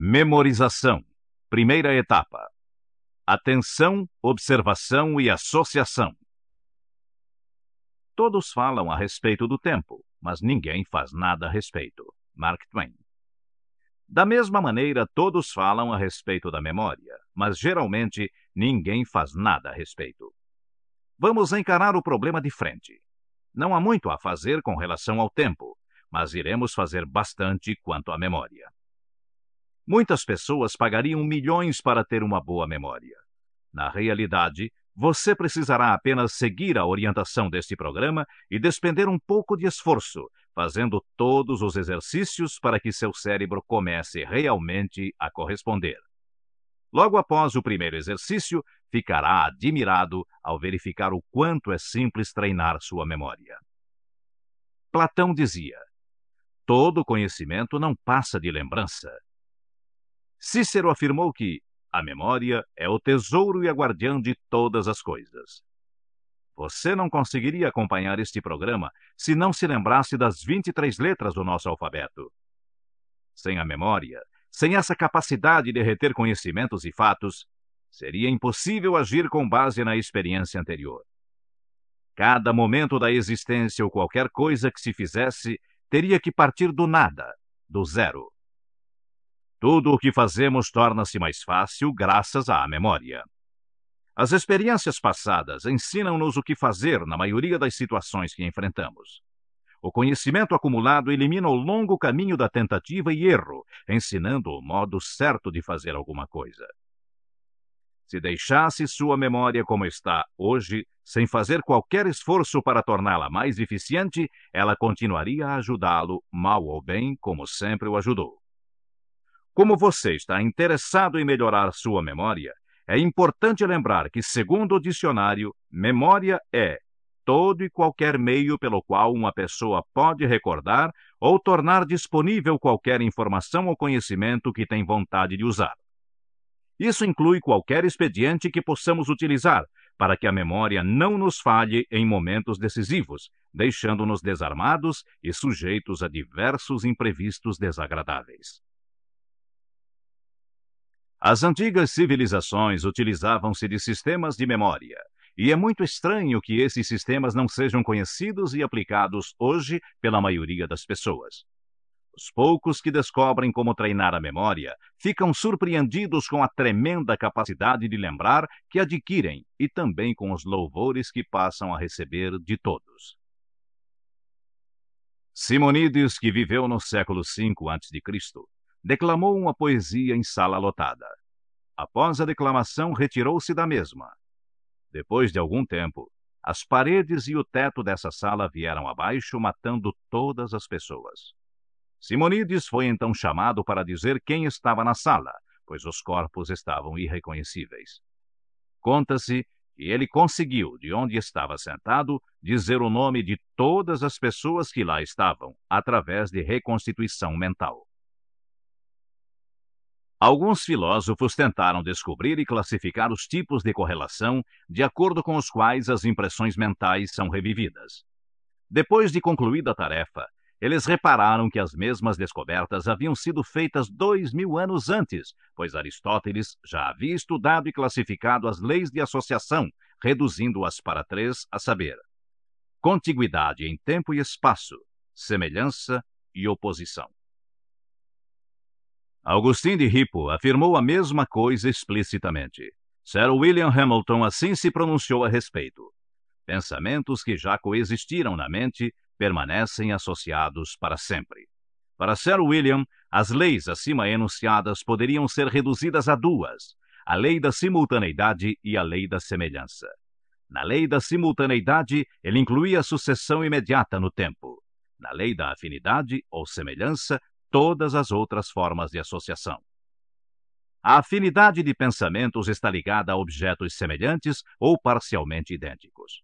Memorização. Primeira etapa. Atenção, observação e associação. Todos falam a respeito do tempo, mas ninguém faz nada a respeito. Mark Twain. Da mesma maneira, todos falam a respeito da memória, mas geralmente ninguém faz nada a respeito. Vamos encarar o problema de frente. Não há muito a fazer com relação ao tempo, mas iremos fazer bastante quanto à memória. Muitas pessoas pagariam milhões para ter uma boa memória. Na realidade, você precisará apenas seguir a orientação deste programa e despender um pouco de esforço, fazendo todos os exercícios para que seu cérebro comece realmente a corresponder. Logo após o primeiro exercício, ficará admirado ao verificar o quanto é simples treinar sua memória. Platão dizia: todo conhecimento não passa de lembrança. Cícero afirmou que a memória é o tesouro e a guardiã de todas as coisas. Você não conseguiria acompanhar este programa se não se lembrasse das 23 letras do nosso alfabeto. Sem a memória, sem essa capacidade de reter conhecimentos e fatos, seria impossível agir com base na experiência anterior. Cada momento da existência ou qualquer coisa que se fizesse teria que partir do nada, do zero. Tudo o que fazemos torna-se mais fácil graças à memória. As experiências passadas ensinam-nos o que fazer na maioria das situações que enfrentamos. O conhecimento acumulado elimina o longo caminho da tentativa e erro, ensinando o modo certo de fazer alguma coisa. Se deixasse sua memória como está hoje, sem fazer qualquer esforço para torná-la mais eficiente, ela continuaria a ajudá-lo, mal ou bem, como sempre o ajudou. Como você está interessado em melhorar sua memória, é importante lembrar que, segundo o dicionário, memória é todo e qualquer meio pelo qual uma pessoa pode recordar ou tornar disponível qualquer informação ou conhecimento que tem vontade de usar. Isso inclui qualquer expediente que possamos utilizar para que a memória não nos falhe em momentos decisivos, deixando-nos desarmados e sujeitos a diversos imprevistos desagradáveis. As antigas civilizações utilizavam-se de sistemas de memória, e é muito estranho que esses sistemas não sejam conhecidos e aplicados hoje pela maioria das pessoas. Os poucos que descobrem como treinar a memória ficam surpreendidos com a tremenda capacidade de lembrar que adquirem e também com os louvores que passam a receber de todos. Simonides, que viveu no século V a.C., declamou uma poesia em sala lotada. Após a declamação, retirou-se da mesma. Depois de algum tempo, as paredes e o teto dessa sala vieram abaixo, matando todas as pessoas. Simonides foi então chamado para dizer quem estava na sala, pois os corpos estavam irreconhecíveis. Conta-se que ele conseguiu, de onde estava sentado, dizer o nome de todas as pessoas que lá estavam, através de reconstituição mental. Alguns filósofos tentaram descobrir e classificar os tipos de correlação de acordo com os quais as impressões mentais são revividas. Depois de concluída a tarefa, eles repararam que as mesmas descobertas haviam sido feitas 2000 anos antes, pois Aristóteles já havia estudado e classificado as leis de associação, reduzindo-as para 3, a saber: contiguidade em tempo e espaço, semelhança e oposição. Augustin de Hippo afirmou a mesma coisa explicitamente. Sir William Hamilton assim se pronunciou a respeito. Pensamentos que já coexistiram na mente permanecem associados para sempre. Para Sir William, as leis acima enunciadas poderiam ser reduzidas a 2, a lei da simultaneidade e a lei da semelhança. Na lei da simultaneidade, ele incluía a sucessão imediata no tempo. Na lei da afinidade ou semelhança, todas as outras formas de associação. A afinidade de pensamentos está ligada a objetos semelhantes ou parcialmente idênticos.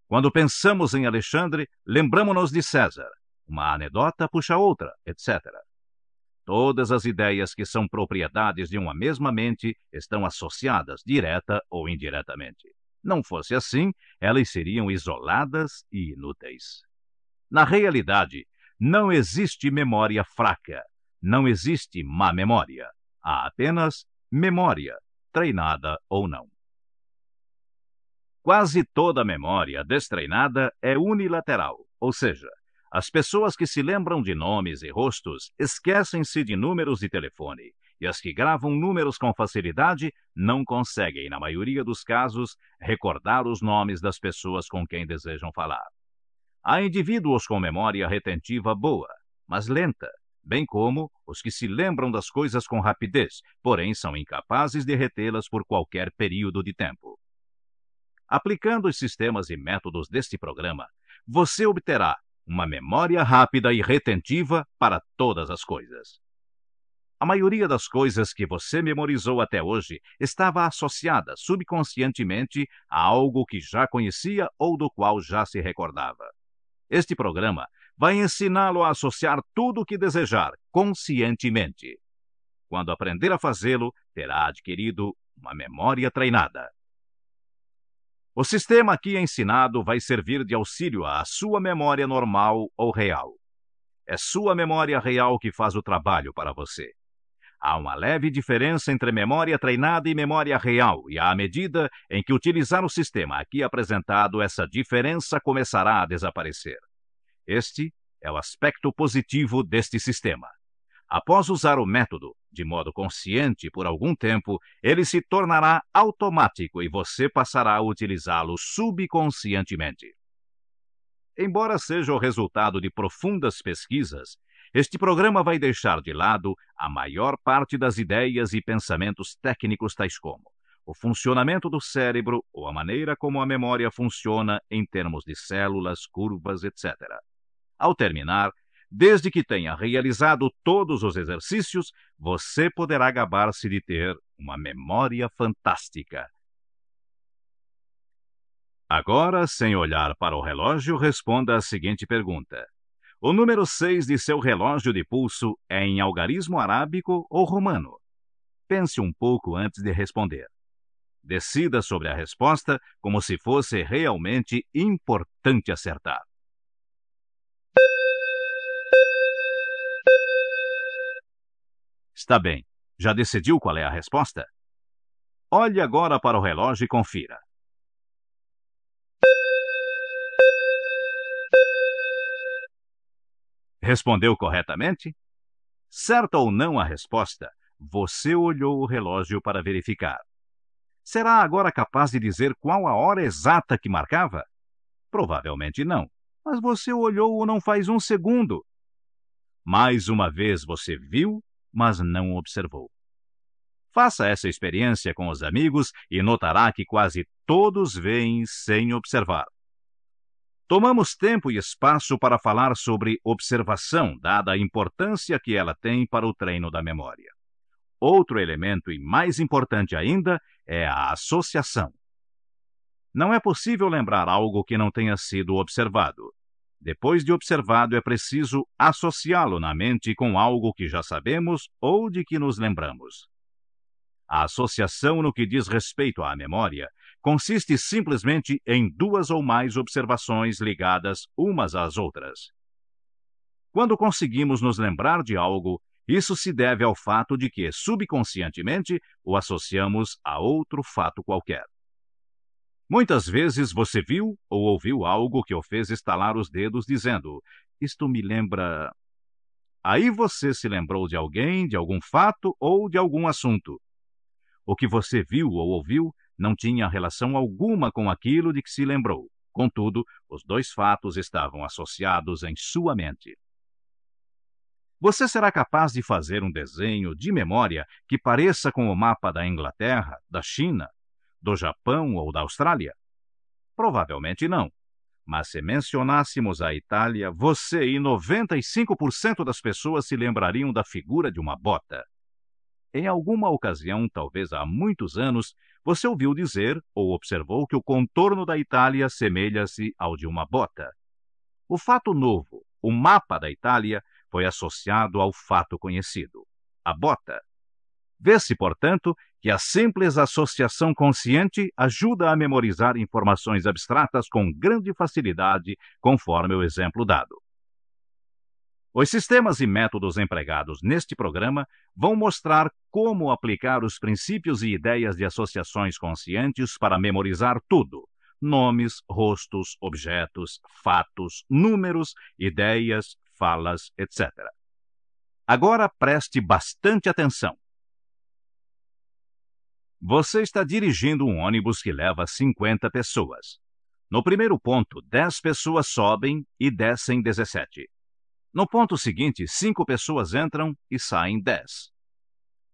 Quando pensamos em Alexandre, lembramos-nos de César. Uma anedota puxa outra, etc. Todas as ideias que são propriedades de uma mesma mente estão associadas, direta ou indiretamente. Não fosse assim, elas seriam isoladas e inúteis. Na realidade, não existe memória fraca, não existe má memória. Há apenas memória, treinada ou não. Quase toda memória destreinada é unilateral, ou seja, as pessoas que se lembram de nomes e rostos esquecem-se de números de telefone, e as que gravam números com facilidade não conseguem, na maioria dos casos, recordar os nomes das pessoas com quem desejam falar. Há indivíduos com memória retentiva boa, mas lenta, bem como os que se lembram das coisas com rapidez, porém são incapazes de retê-las por qualquer período de tempo. Aplicando os sistemas e métodos deste programa, você obterá uma memória rápida e retentiva para todas as coisas. A maioria das coisas que você memorizou até hoje estava associada subconscientemente a algo que já conhecia ou do qual já se recordava. Este programa vai ensiná-lo a associar tudo o que desejar conscientemente. Quando aprender a fazê-lo, terá adquirido uma memória treinada. O sistema aqui ensinado vai servir de auxílio à sua memória normal ou real. É sua memória real que faz o trabalho para você. Há uma leve diferença entre memória treinada e memória real, e à medida em que utilizar o sistema aqui apresentado, essa diferença começará a desaparecer. Este é o aspecto positivo deste sistema. Após usar o método de modo consciente por algum tempo, ele se tornará automático e você passará a utilizá-lo subconscientemente. Embora seja o resultado de profundas pesquisas, este programa vai deixar de lado a maior parte das ideias e pensamentos técnicos tais como o funcionamento do cérebro ou a maneira como a memória funciona em termos de células, curvas, etc. Ao terminar, desde que tenha realizado todos os exercícios, você poderá gabar-se de ter uma memória fantástica. Agora, sem olhar para o relógio, responda a seguinte pergunta. O número 6 de seu relógio de pulso é em algarismo arábico ou romano? Pense um pouco antes de responder. Decida sobre a resposta como se fosse realmente importante acertar. Está bem. Já decidiu qual é a resposta? Olhe agora para o relógio e confira. Respondeu corretamente? Certa ou não a resposta, você olhou o relógio para verificar. Será agora capaz de dizer qual a hora exata que marcava? Provavelmente não, mas você olhou-o não faz um segundo. Mais uma vez você viu, mas não observou. Faça essa experiência com os amigos e notará que quase todos veem sem observar. Tomamos tempo e espaço para falar sobre observação, dada a importância que ela tem para o treino da memória. Outro elemento, e mais importante ainda, é a associação. Não é possível lembrar algo que não tenha sido observado. Depois de observado, é preciso associá-lo na mente com algo que já sabemos ou de que nos lembramos. A associação no que diz respeito à memória consiste simplesmente em duas ou mais observações ligadas umas às outras. Quando conseguimos nos lembrar de algo, isso se deve ao fato de que, subconscientemente, o associamos a outro fato qualquer. Muitas vezes você viu ou ouviu algo que o fez estalar os dedos dizendo, isto me lembra... Aí você se lembrou de alguém, de algum fato ou de algum assunto. O que você viu ou ouviu não tinha relação alguma com aquilo de que se lembrou. Contudo, os dois fatos estavam associados em sua mente. Você será capaz de fazer um desenho de memória que pareça com o mapa da Inglaterra, da China, do Japão ou da Austrália? Provavelmente não. Mas se mencionássemos a Itália, você e 95% das pessoas se lembrariam da figura de uma bota. Em alguma ocasião, talvez há muitos anos, você ouviu dizer ou observou que o contorno da Itália semelha-se ao de uma bota. O fato novo, o mapa da Itália, foi associado ao fato conhecido, a bota. Vê-se, portanto, que a simples associação consciente ajuda a memorizar informações abstratas com grande facilidade, conforme o exemplo dado. Os sistemas e métodos empregados neste programa vão mostrar como aplicar os princípios e ideias de associações conscientes para memorizar tudo: nomes, rostos, objetos, fatos, números, ideias, falas, etc. Agora preste bastante atenção. Você está dirigindo um ônibus que leva 50 pessoas. No primeiro ponto, 10 pessoas sobem e descem 17. No ponto seguinte, 5 pessoas entram e saem 10.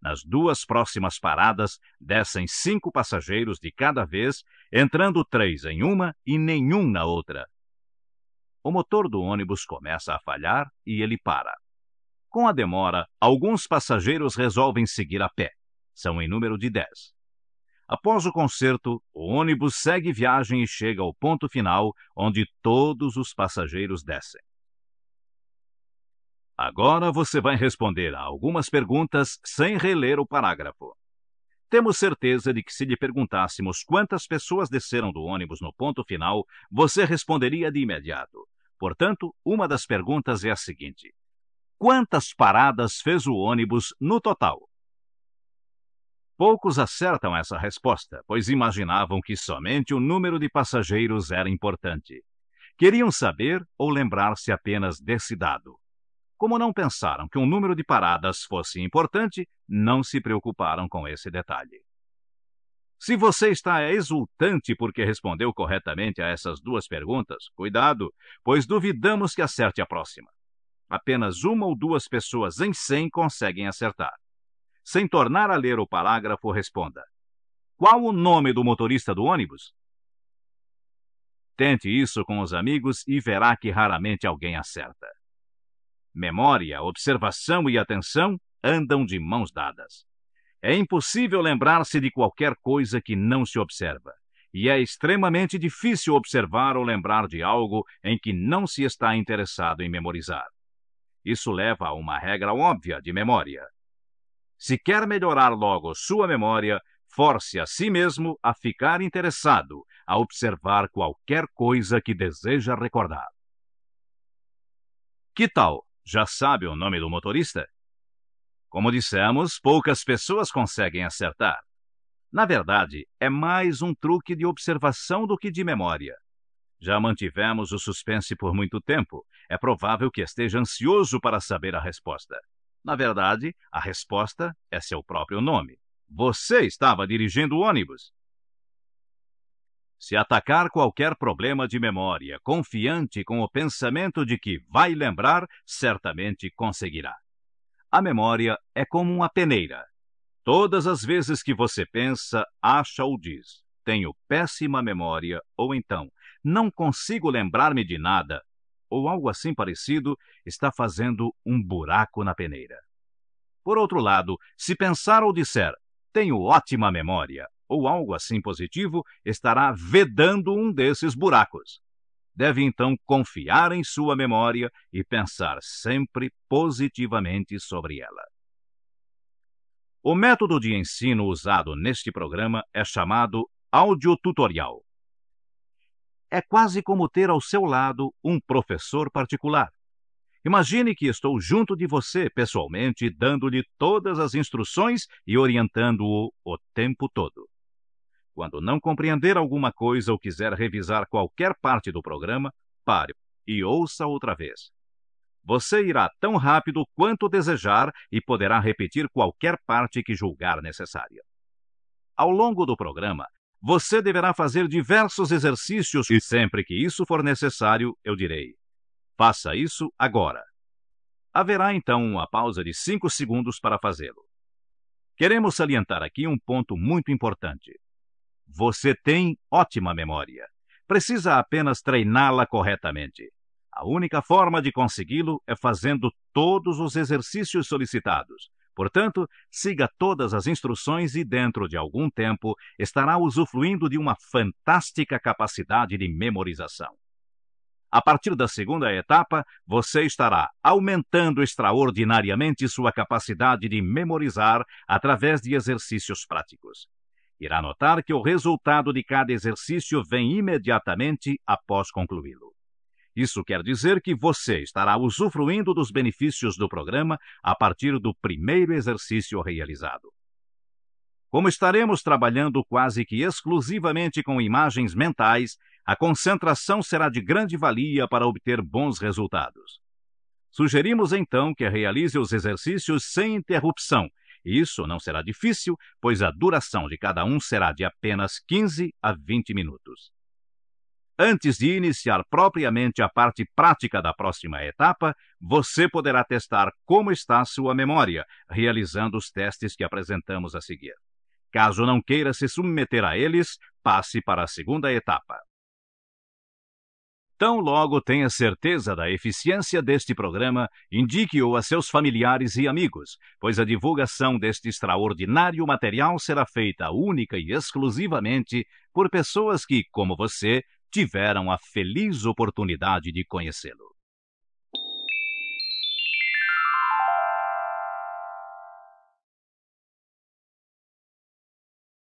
Nas duas próximas paradas, descem 5 passageiros de cada vez, entrando 3 em uma e nenhum na outra. O motor do ônibus começa a falhar e ele para. Com a demora, alguns passageiros resolvem seguir a pé. São em número de 10. Após o concerto, o ônibus segue viagem e chega ao ponto final, onde todos os passageiros descem. Agora você vai responder a algumas perguntas sem reler o parágrafo. Temos certeza de que se lhe perguntássemos quantas pessoas desceram do ônibus no ponto final, você responderia de imediato. Portanto, uma das perguntas é a seguinte: quantas paradas fez o ônibus no total? Poucos acertam essa resposta, pois imaginavam que somente o número de passageiros era importante. Queriam saber ou lembrar-se apenas desse dado. Como não pensaram que um número de paradas fosse importante, não se preocuparam com esse detalhe. Se você está exultante porque respondeu corretamente a essas duas perguntas, cuidado, pois duvidamos que acerte a próxima. Apenas uma ou duas pessoas em 100 conseguem acertar. Sem tornar a ler o parágrafo, responda: qual o nome do motorista do ônibus? Tente isso com os amigos e verá que raramente alguém acerta. Memória, observação e atenção andam de mãos dadas. É impossível lembrar-se de qualquer coisa que não se observa, e é extremamente difícil observar ou lembrar de algo em que não se está interessado em memorizar. Isso leva a uma regra óbvia de memória. Se quer melhorar logo sua memória, force a si mesmo a ficar interessado, a observar qualquer coisa que deseja recordar. Que tal? Já sabe o nome do motorista? Como dissemos, poucas pessoas conseguem acertar. Na verdade, é mais um truque de observação do que de memória. Já mantivemos o suspense por muito tempo. É provável que esteja ansioso para saber a resposta. Na verdade, a resposta é seu próprio nome. Você estava dirigindo o ônibus. Se atacar qualquer problema de memória, confiante com o pensamento de que vai lembrar, certamente conseguirá. A memória é como uma peneira. Todas as vezes que você pensa, acha ou diz: tenho péssima memória, ou então, não consigo lembrar-me de nada, ou algo assim parecido, está fazendo um buraco na peneira. Por outro lado, se pensar ou disser: tenho ótima memória, ou algo assim positivo, estará vedando um desses buracos. Deve então confiar em sua memória e pensar sempre positivamente sobre ela. O método de ensino usado neste programa é chamado audiotutorial. É quase como ter ao seu lado um professor particular. Imagine que estou junto de você pessoalmente, dando-lhe todas as instruções e orientando-o o tempo todo. Quando não compreender alguma coisa ou quiser revisar qualquer parte do programa, pare e ouça outra vez. Você irá tão rápido quanto desejar e poderá repetir qualquer parte que julgar necessária. Ao longo do programa, você deverá fazer diversos exercícios e sempre que isso for necessário, eu direi: faça isso agora. Haverá então uma pausa de 5 segundos para fazê-lo. Queremos salientar aqui um ponto muito importante. Você tem ótima memória. Precisa apenas treiná-la corretamente. A única forma de consegui-lo é fazendo todos os exercícios solicitados. Portanto, siga todas as instruções e, dentro de algum tempo, estará usufruindo de uma fantástica capacidade de memorização. A partir da segunda etapa, você estará aumentando extraordinariamente sua capacidade de memorizar através de exercícios práticos. Irá notar que o resultado de cada exercício vem imediatamente após concluí-lo. Isso quer dizer que você estará usufruindo dos benefícios do programa a partir do primeiro exercício realizado. Como estaremos trabalhando quase que exclusivamente com imagens mentais, a concentração será de grande valia para obter bons resultados. Sugerimos então que realize os exercícios sem interrupção. Isso não será difícil, pois a duração de cada um será de apenas 15 a 20 minutos. Antes de iniciar propriamente a parte prática da próxima etapa, você poderá testar como está sua memória, realizando os testes que apresentamos a seguir. Caso não queira se submeter a eles, passe para a segunda etapa. Tão logo tenha certeza da eficiência deste programa, indique-o a seus familiares e amigos, pois a divulgação deste extraordinário material será feita única e exclusivamente por pessoas que, como você, tiveram a feliz oportunidade de conhecê-lo.